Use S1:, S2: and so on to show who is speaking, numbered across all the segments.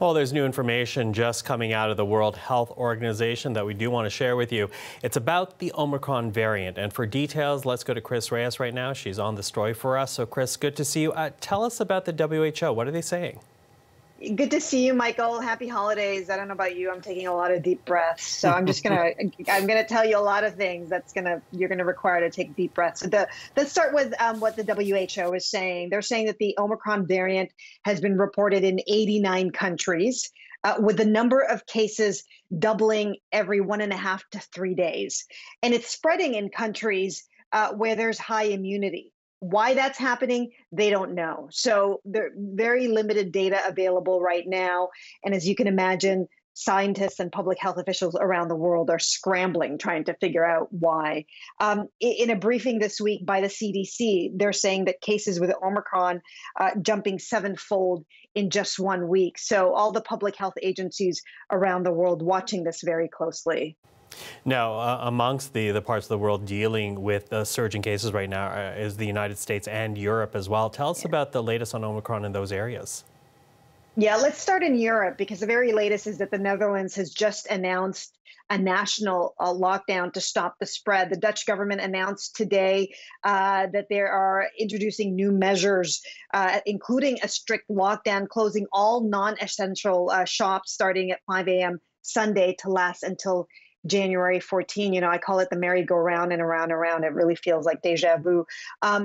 S1: Well, there's new information just coming out of the World Health Organization that we do want to share with you. It's about the Omicron variant. And for details, let's go to Chris Reyes right now. She's on the story for us. So, Chris, good to see you. Tell us about the WHO. What are they saying?
S2: Good to see you, Michael. Happy holidays. I don't know about you. I'm taking a lot of deep breaths. So I'm gonna tell you a lot of things you're gonna require to take deep breaths. So let's start with what the WHO is saying. They're saying that the Omicron variant has been reported in 89 countries, with the number of cases doubling every 1.5 to 3 days. And it's spreading in countries where there's high immunity. Why that's happening, they don't know. So there's very limited data available right now. And as you can imagine, scientists and public health officials around the world are scrambling, trying to figure out why. In a briefing this week by the CDC, they're saying that cases with Omicron jumping 7-fold in just 1 week. So all the public health agencies around the world watching this very closely.
S1: Now, amongst the parts of the world dealing with surging cases right now is the United States and Europe as well. Tell us about the latest on Omicron in those areas.
S2: Yeah, let's start in Europe, because the very latest is that the Netherlands has just announced a national lockdown to stop the spread. The Dutch government announced today that they are introducing new measures, including a strict lockdown, closing all non-essential shops starting at 5 a.m. Sunday to last until January 14. You know, I call it the merry-go-round and around. It really feels like deja vu.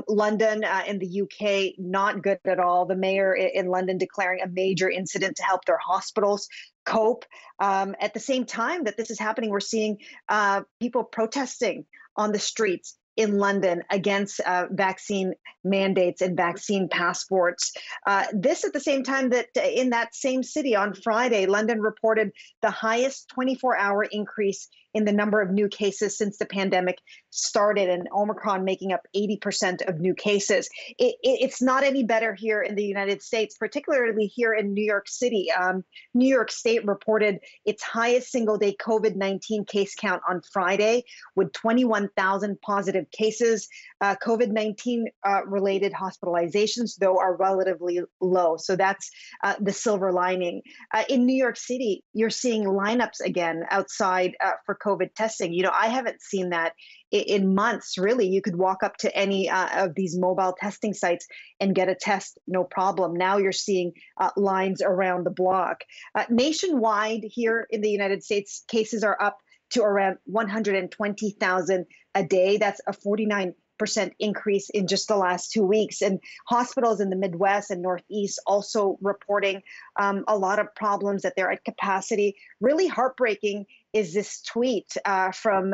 S2: London in the UK, not good at all. The mayor in London declaring a major incident to help their hospitals cope. At the same time that this is happening, we're seeing people protesting on the streets in London against vaccine mandates and vaccine passports. This at the same time that in that same city on Friday, London reported the highest 24-hour increase in the number of new cases since the pandemic started, and Omicron making up 80% of new cases. It's not any better here in the United States, particularly here in New York City. New York State reported its highest single-day COVID-19 case count on Friday, with 21,000 positive cases. COVID-19 related hospitalizations, though, are relatively low. So that's the silver lining. In New York City, you're seeing lineups again outside for COVID testing. You know, I haven't seen that in months, really. You could walk up to any of these mobile testing sites and get a test, no problem. Now you're seeing lines around the block. Nationwide here in the United States, cases are up to around 120,000 a day. That's a 49% increase in just the last 2 weeks. And hospitals in the Midwest and Northeast also reporting a lot of problems, that they're at capacity. Really heartbreaking is this tweet from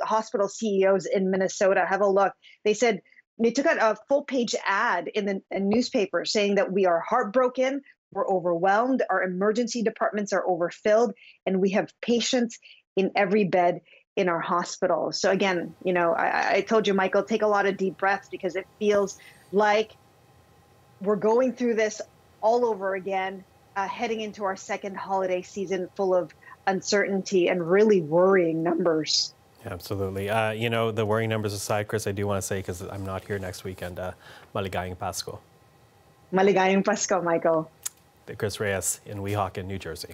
S2: hospital CEOs in Minnesota. Have a look. They said they took out a full-page ad in the newspaper saying that we are heartbroken, we're overwhelmed, our emergency departments are overfilled, and we have patients in every bed in our hospitals. So again, you know, I told you, Michael, take a lot of deep breaths, because it feels like we're going through this all over again, heading into our second holiday season full of uncertainty and really worrying numbers.
S1: Absolutely. You know, the worrying numbers aside, Chris, I do want to say, because I'm not here next weekend, Maligayang Pasko.
S2: Maligayang Pasko, Michael.
S1: Chris Reyes in Weehawken, New Jersey.